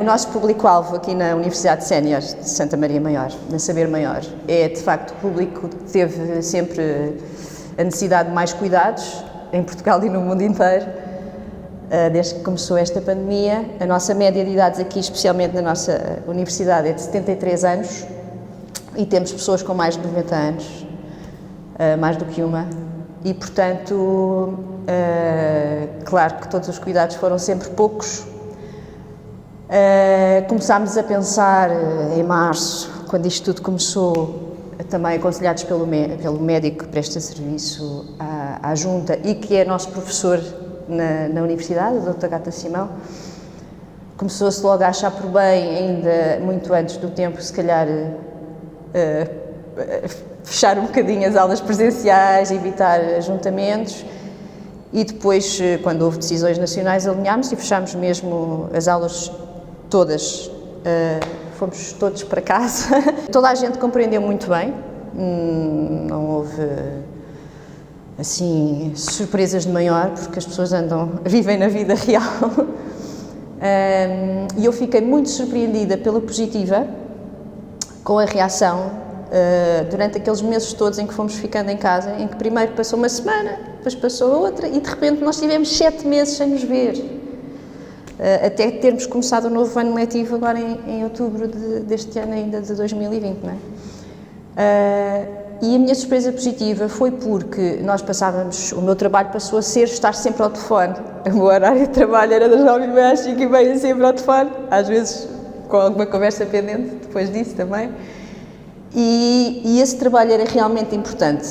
O nosso público-alvo aqui na Universidade Sénior de Santa Maria Maior, na Saber Maior, é de facto o público que teve sempre a necessidade de mais cuidados, em Portugal e no mundo inteiro, desde que começou esta pandemia. A nossa média de idades aqui, especialmente na nossa universidade, é de 73 anos e temos pessoas com mais de 90 anos, mais do que uma, e portanto, claro que todos os cuidados foram sempre poucos. Começámos a pensar em março, quando isto tudo começou, também aconselhados pelo médico que presta serviço à Junta e que é nosso professor na Universidade, o Dr. Gata Simão. Começou-se logo a achar por bem, ainda muito antes do tempo, se calhar, fechar um bocadinho as aulas presenciais, evitar ajuntamentos. E depois, quando houve decisões nacionais, alinhámos e fechámos mesmo as aulas todas. Fomos todos para casa. Toda a gente compreendeu muito bem, não houve assim surpresas de maior, porque as pessoas vivem na vida real. E eu fiquei muito surpreendida pela positiva com a reação durante aqueles meses todos em que fomos ficando em casa, em que primeiro passou uma semana, depois passou outra e de repente nós tivemos 7 meses sem nos ver. Até termos começado o novo ano letivo agora em outubro deste ano ainda de 2020, não é? E a minha surpresa positiva foi porque nós o meu trabalho passou a ser estar sempre ao telefone. O meu horário de trabalho era das 9h30 às 5h30 sempre ao telefone, às vezes com alguma conversa pendente, depois disso também. E esse trabalho era realmente importante,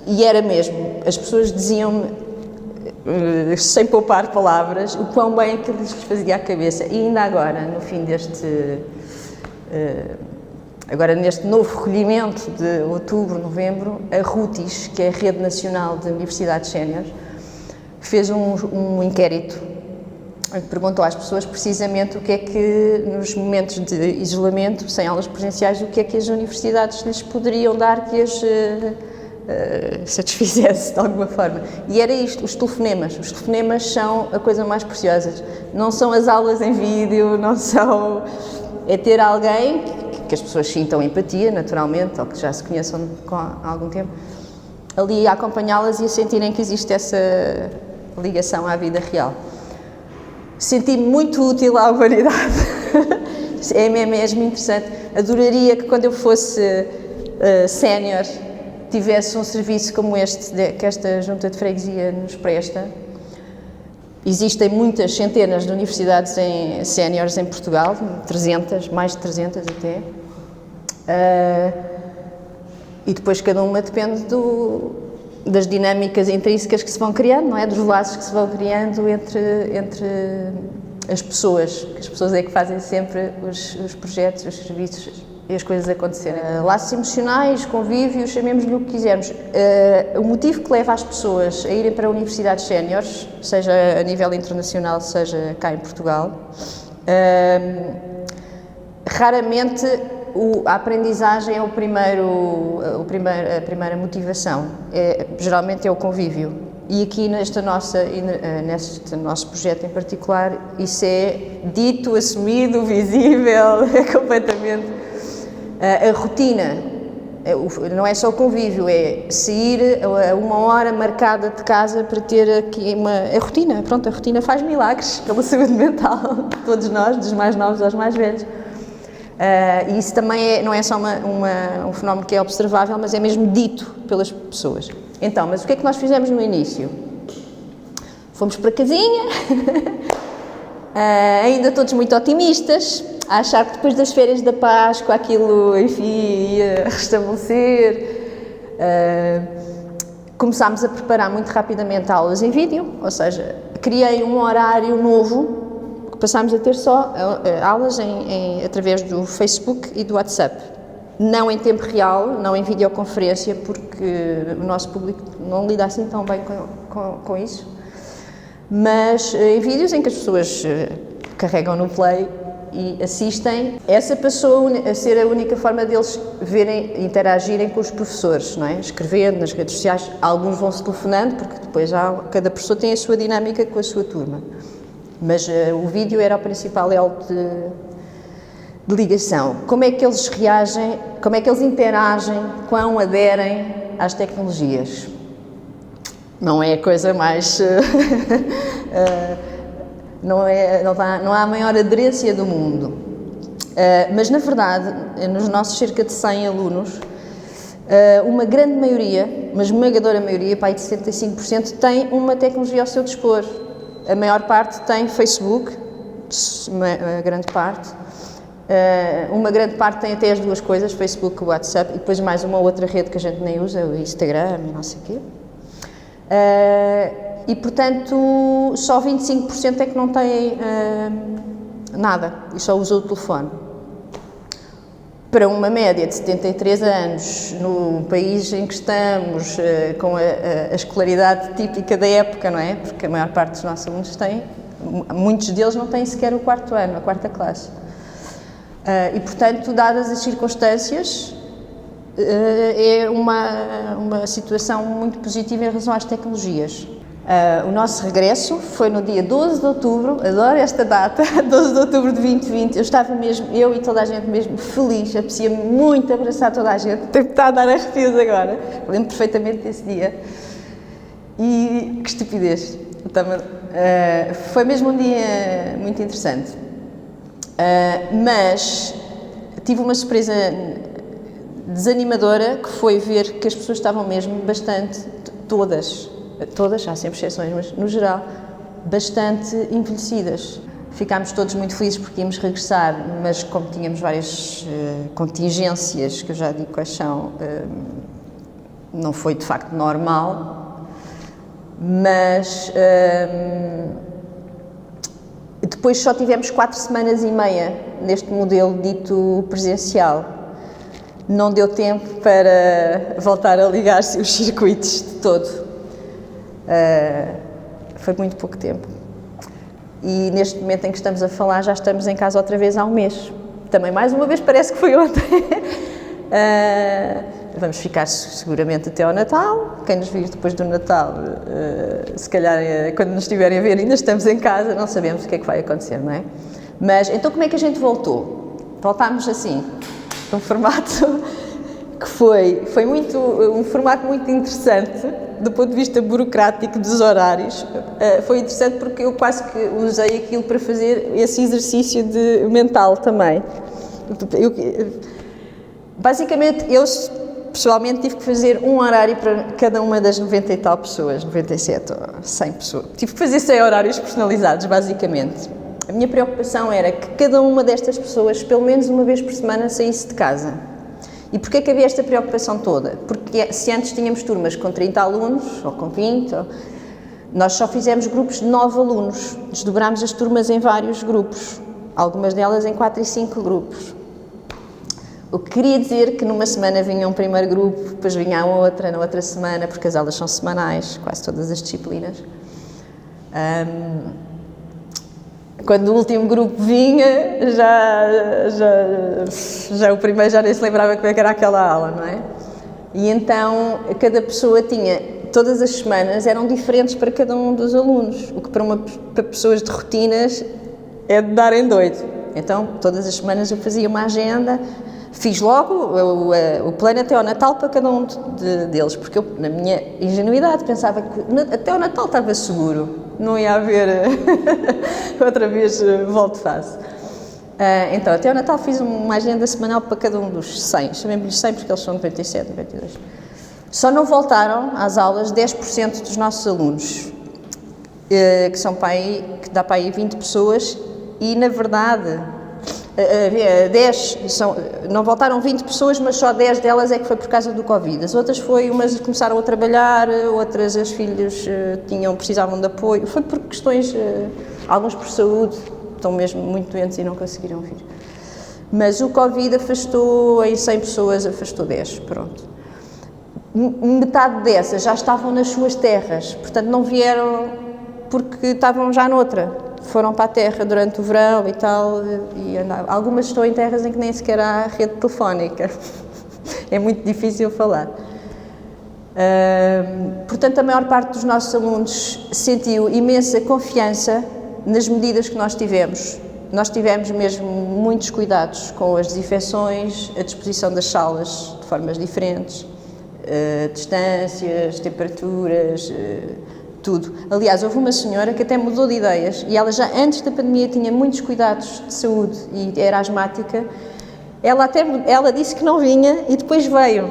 e era mesmo. As pessoas diziam-me, sem poupar palavras, o quão bem aquilo lhes fazia a cabeça. E ainda agora, no fim agora neste novo recolhimento de outubro, novembro, a RUTIS, que é a Rede Nacional de Universidades Séniores, fez um inquérito que perguntou às pessoas precisamente o que é que, nos momentos de isolamento, sem aulas presenciais, o que é que as universidades lhes poderiam dar que as satisfizesse de alguma forma. E era isto, os telefonemas. Os telefonemas são a coisa mais preciosa. Não são as aulas em vídeo, não são... É ter alguém que as pessoas sintam empatia, naturalmente, ou que já se conheçam há algum tempo, ali a acompanhá-las e a sentirem que existe essa ligação à vida real. Senti-me muito útil à humanidade. É mesmo interessante. Adoraria que quando eu fosse sénior tivesse um serviço como este, que esta Junta de Freguesia nos presta. Existem muitas centenas de universidades séniores em Portugal, 300, mais de 300 até. E depois cada uma depende das dinâmicas intrínsecas que se vão criando, não é? Dos laços que se vão criando entre as pessoas, que as pessoas é que fazem sempre os projetos, os serviços e as coisas acontecerem. Laços emocionais, convívios, chamemos-lhe o que quisermos. O motivo que leva as pessoas a irem para universidades séniores, seja a nível internacional, seja cá em Portugal, raramente a aprendizagem é a primeira motivação. Geralmente é o convívio. E aqui neste nosso projeto em particular, isso é dito, assumido, visível, é completamente... A rotina, não é só o convívio, é sair a uma hora marcada de casa para ter aqui a rotina. Pronto, a rotina faz milagres pela saúde mental de todos nós, dos mais novos aos mais velhos. E isso também não é só um fenómeno que é observável, mas é mesmo dito pelas pessoas. Então, mas o que é que nós fizemos no início? Fomos para casinha, ainda todos muito otimistas, a achar que depois das férias da Páscoa aquilo, enfim, ia restabelecer. Começámos a preparar muito rapidamente aulas em vídeo, ou seja, criei um horário novo, que passámos a ter só aulas através do Facebook e do WhatsApp. Não em tempo real, não em videoconferência, porque o nosso público não lida assim tão bem com isso, mas em vídeos em que as pessoas carregam no play e assistem. Essa passou a ser a única forma deles verem, interagirem com os professores, não é? Escrevendo nas redes sociais. Alguns vão-se telefonando, porque depois cada professor tem a sua dinâmica com a sua turma. Mas o vídeo era o principal elo de ligação. Como é que eles reagem, como é que eles interagem, quão aderem às tecnologias? Não é a coisa mais... não há a maior aderência do mundo. Mas, na verdade, nos nossos cerca de 100 alunos, uma grande maioria, uma esmagadora maioria, para aí de 75%, tem uma tecnologia ao seu dispor. A maior parte tem Facebook, uma grande parte. Uma grande parte tem até as duas coisas, Facebook e WhatsApp, e depois mais uma outra rede que a gente nem usa, o Instagram e não sei o quê. E, portanto, só 25% é que não tem nada, e só usa o telefone. Para uma média de 73 anos, no país em que estamos, com a escolaridade típica da época, não é? Porque a maior parte dos nossos alunos têm, muitos deles não têm sequer o quarto ano, a quarta classe. E, portanto, dadas as circunstâncias, é uma situação muito positiva em relação às tecnologias. O nosso regresso foi no dia 12 de outubro, adoro esta data, 12 de outubro de 2020, eu estava mesmo, eu e toda a gente mesmo feliz, apetecia-me muito abraçar toda a gente, tenho estado a dar arrepios agora, lembro perfeitamente desse dia. E que estupidez, foi mesmo um dia muito interessante, mas tive uma surpresa desanimadora, que foi ver que as pessoas estavam mesmo bastante, todas, há sempre exceções, mas no geral, bastante envelhecidas. Ficámos todos muito felizes porque íamos regressar, mas como tínhamos várias contingências, que eu já digo quais são, não foi de facto normal, mas depois só tivemos 4 semanas e meia neste modelo dito presencial. Não deu tempo para voltar a ligar-se os circuitos de todo. Foi muito pouco tempo. E neste momento em que estamos a falar, já estamos em casa outra vez há um mês. Também, mais uma vez, parece que foi ontem. Vamos ficar seguramente até ao Natal. Quem nos vir depois do Natal, se calhar, quando nos estiverem a ver, ainda estamos em casa, não sabemos o que é que vai acontecer, não é? Mas, então, como é que a gente voltou? Voltámos assim, num formato que foi um formato muito interessante, do ponto de vista burocrático dos horários. Foi interessante porque eu quase que usei aquilo para fazer esse exercício mental também. Basicamente, eu pessoalmente tive que fazer um horário para cada uma das 90 e tal pessoas, 97 ou 100 pessoas. Tive que fazer 100 horários personalizados, basicamente. A minha preocupação era que cada uma destas pessoas, pelo menos uma vez por semana, saísse de casa. E porquê é que havia esta preocupação toda? Porque se antes tínhamos turmas com 30 alunos, ou com 20, nós só fizemos grupos de 9 alunos. Desdobrámos as turmas em vários grupos, algumas delas em 4 e 5 grupos. O que queria dizer que numa semana vinha um primeiro grupo, depois vinha a outra, na outra semana, porque as aulas são semanais, quase todas as disciplinas. Quando o último grupo vinha, já o primeiro já nem se lembrava como é que era aquela aula, não é? E então, cada pessoa tinha, todas as semanas eram diferentes para cada um dos alunos, o que para pessoas de rotinas é de darem doido. Então, todas as semanas eu fazia uma agenda, fiz logo o plano até ao Natal para cada um deles, porque eu, na minha ingenuidade, pensava que até ao Natal estava seguro. Não ia haver outra vez volta de face. Então, até ao Natal fiz uma agenda semanal para cada um dos 100. Chamemos-lhes 100 porque eles são 97, 92. Só não voltaram às aulas 10% dos nossos alunos, que dá para aí 20 pessoas, e na verdade, não voltaram 20 pessoas, mas só 10 delas é que foi por causa do Covid. As outras umas começaram a trabalhar, outras as filhas precisavam de apoio. Foi por questões, alguns por saúde, estão mesmo muito doentes e não conseguiram vir. Mas o Covid afastou, em 100 pessoas, afastou 10, pronto. Metade dessas já estavam nas suas terras, portanto não vieram porque estavam já noutra. Foram para a terra durante o verão e tal, e algumas estão em terras em que nem sequer há rede telefónica. É muito difícil falar. Portanto, a maior parte dos nossos alunos sentiu imensa confiança nas medidas que nós tivemos Nós tivemos mesmo muitos cuidados com as desinfecções, a disposição das salas de formas diferentes, distâncias, temperaturas, tudo. Aliás, houve uma senhora que até mudou de ideias e ela já antes da pandemia tinha muitos cuidados de saúde e era asmática. Ela disse que não vinha e depois veio.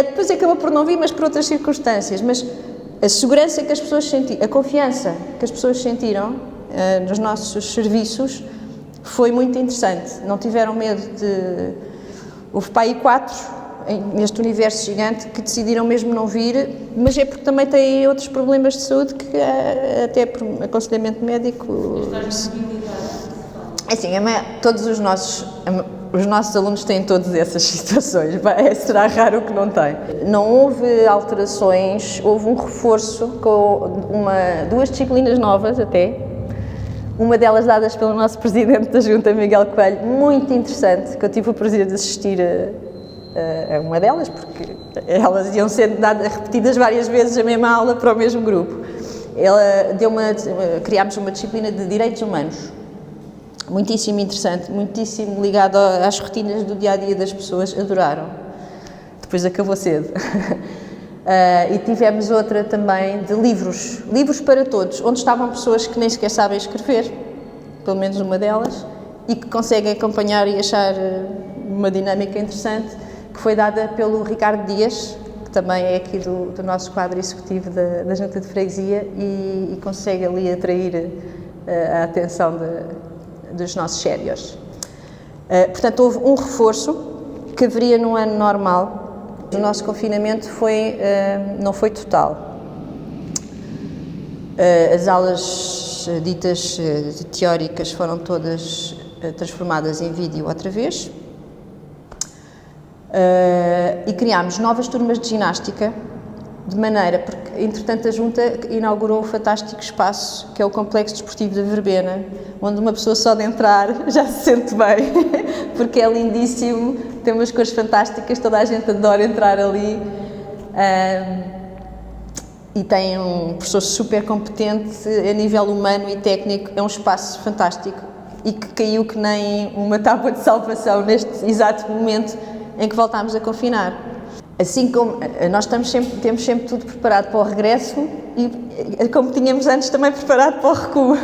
Depois acabou por não vir, mas por outras circunstâncias. Mas a segurança que as pessoas sentiram, a confiança que as pessoas sentiram nos nossos serviços foi muito interessante. Não tiveram medo de... Houve para aí 4 neste universo gigante que decidiram mesmo não vir, mas é porque também têm outros problemas de saúde que até por aconselhamento médico... Assim, todos os nossos alunos têm todas essas situações, será raro que não tem. Não houve alterações, houve um reforço com 2 disciplinas novas até, uma delas dadas pelo nosso Presidente da Junta, Miguel Coelho, muito interessante, que eu tive o prazer de assistir a uma delas, porque elas iam sendo repetidas várias vezes a mesma aula para o mesmo grupo. Criámos uma disciplina de Direitos Humanos, muitíssimo interessante, muitíssimo ligado às rotinas do dia-a-dia das pessoas, adoraram. Depois acabou cedo. E tivemos outra também de livros para todos, onde estavam pessoas que nem sequer sabem escrever, pelo menos uma delas, e que conseguem acompanhar e achar uma dinâmica interessante, que foi dada pelo Ricardo Dias, que também é aqui do nosso quadro executivo da Junta de Freguesia e consegue ali atrair a atenção dos nossos séniores. Portanto, houve um reforço que haveria no ano normal. O nosso confinamento não foi total. As aulas ditas teóricas foram todas transformadas em vídeo outra vez. E criámos novas turmas de ginástica, de maneira, porque entretanto a Junta inaugurou um fantástico espaço, que é o Complexo Desportivo da Verbena, onde uma pessoa só de entrar já se sente bem, porque é lindíssimo, tem umas cores fantásticas, toda a gente adora entrar ali, e tem um professor super competente a nível humano e técnico, é um espaço fantástico e que caiu que nem uma tábua de salvação neste exato momento em que voltámos a confinar. Assim como nós temos sempre tudo preparado para o regresso e como tínhamos antes também preparado para o recuo.